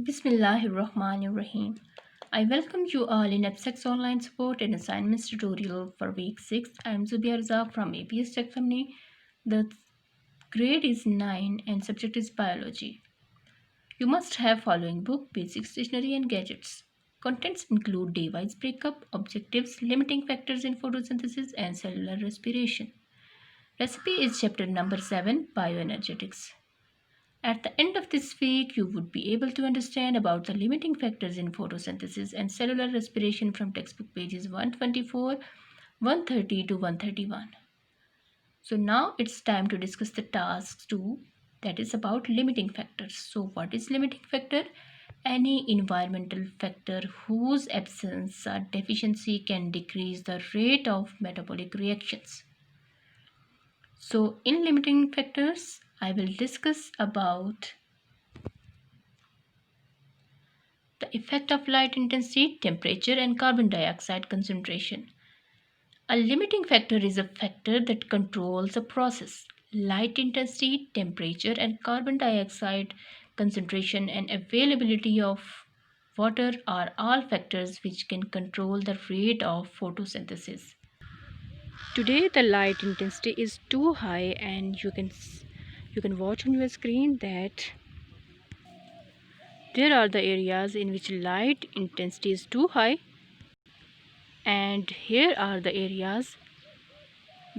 Bismillahirrahmanirrahim. I welcome you all in Abstract Online Support and Assignments tutorial for week 6. I am Zubia Razak from APS Tech Family. The grade is 9 and subject is Biology. You must have following book, basic stationery and gadgets. Contents include day-wise breakup, objectives, limiting factors in photosynthesis and cellular respiration. Recipe is chapter number 7, Bioenergetics. At the end of this week, you would be able to understand about the limiting factors in photosynthesis and cellular respiration from textbook pages 124, 130 to 131. So now it's time to discuss the task 2, that is about limiting factors. So what is limiting factor? Any environmental factor whose absence or deficiency can decrease the rate of metabolic reactions. So in limiting factors, I will discuss about the effect of light intensity, temperature, and carbon dioxide concentration. A limiting factor is a factor that controls a process. Light intensity, temperature, and carbon dioxide concentration and availability of water are all factors which can control the rate of photosynthesis. Today the light intensity is too high and you can watch on your screen that there are the areas in which light intensity is too high, and here are the areas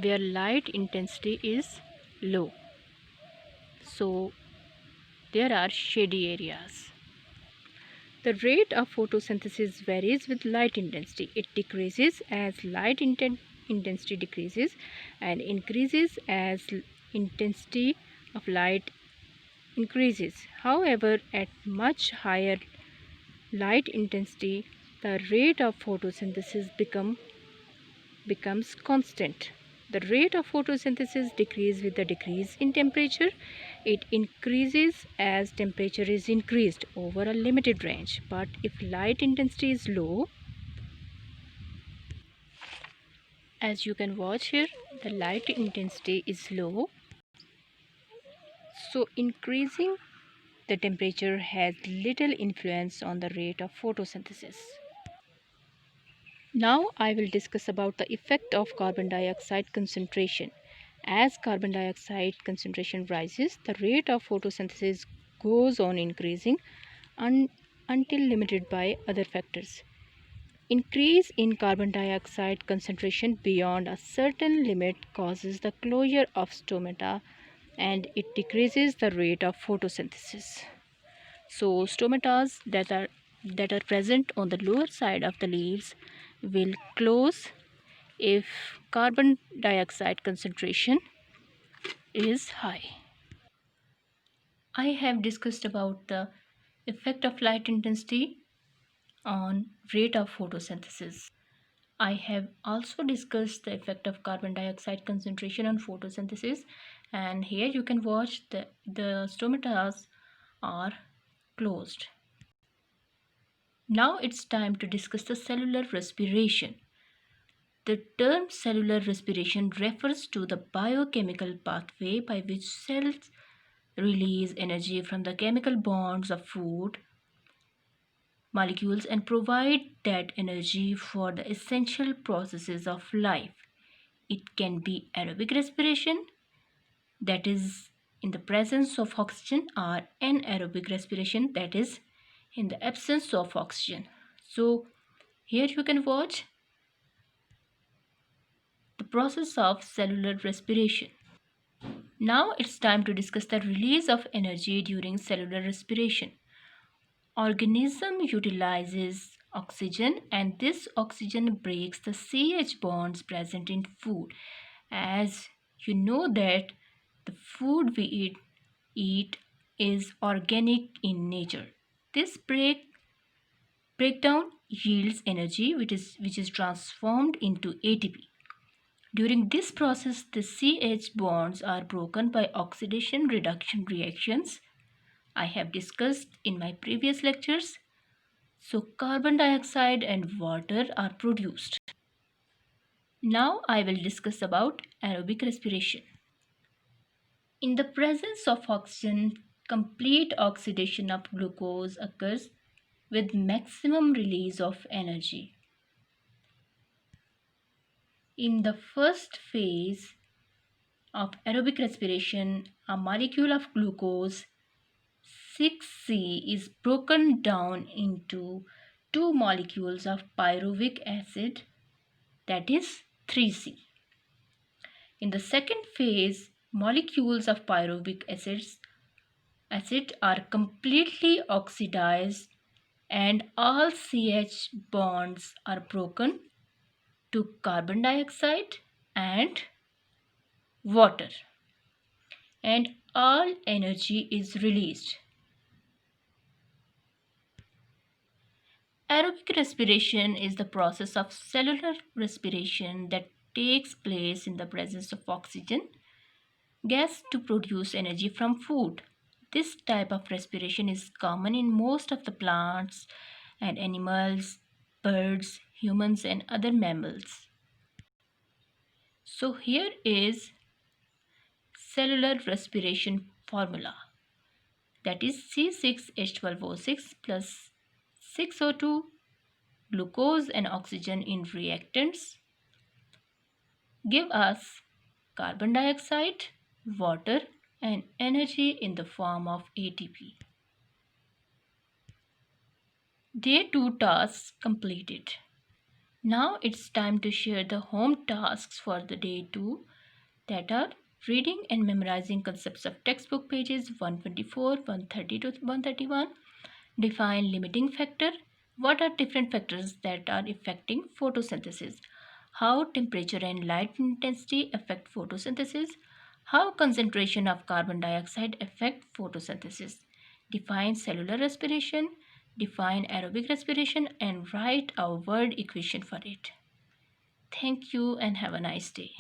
where light intensity is low. So there are shady areas. The rate of photosynthesis varies with light intensity. It decreases as intensity decreases and increases as intensity of light increases. However, at much higher light intensity, the rate of photosynthesis becomes constant. The rate of photosynthesis decreases with the decrease in temperature. It increases as temperature is increased over a limited range. But if light intensity is low, as you can watch here, the light intensity is low. So increasing the temperature has little influence on the rate of photosynthesis. Now I will discuss about the effect of carbon dioxide concentration. As carbon dioxide concentration rises, the rate of photosynthesis goes on increasing until limited by other factors. Increase in carbon dioxide concentration beyond a certain limit causes the closure of stomata and it decreases the rate of photosynthesis. So stomatas that are present on the lower side of the leaves will close if carbon dioxide concentration is high. I have discussed about the effect of light intensity on rate of photosynthesis. I have also discussed the effect of carbon dioxide concentration on photosynthesis, and here you can watch the stomatas are closed. Now it's time to discuss the cellular respiration. The term cellular respiration refers to the biochemical pathway by which cells release energy from the chemical bonds of food molecules and provide that energy for the essential processes of life. It can be aerobic respiration, that is in the presence of oxygen, or anaerobic respiration, that is in the absence of oxygen. So here you can watch the process of cellular respiration. Now it's time to discuss the release of energy during cellular respiration. Organism utilizes oxygen and this oxygen breaks the CH bonds present in food. As you know that the food we eat is organic in nature. This breakdown yields energy which is transformed into ATP. During this process, the CH bonds are broken by oxidation reduction reactions I have discussed in my previous lectures. So carbon dioxide and water are produced. Now I will discuss about aerobic respiration. In the presence of oxygen, complete oxidation of glucose occurs with maximum release of energy. In the first phase of aerobic respiration, a molecule of glucose 6C is broken down into two molecules of pyruvic acid, that is 3C. In the second phase, molecules of pyruvic acid are completely oxidized and all CH bonds are broken to carbon dioxide and water, and all energy is released. Aerobic respiration is the process of cellular respiration that takes place in the presence of oxygen gas to produce energy from food. This type of respiration is common in most of the plants and animals, birds, humans, and other mammals. So, here is cellular respiration formula, that is C6H12O6 plus 6O2, glucose and oxygen in reactants give us carbon dioxide, water, and energy in the form of ATP. Day 2 tasks completed. Now it's time to share the home tasks for the day 2, that are reading and memorizing concepts of textbook pages 124, 130 to 131. Define limiting factor. What are different factors that are affecting photosynthesis? How temperature and light intensity affect photosynthesis? How concentration of carbon dioxide affect photosynthesis? Define cellular respiration. Define aerobic respiration and write a word equation for it. Thank you and have a nice day.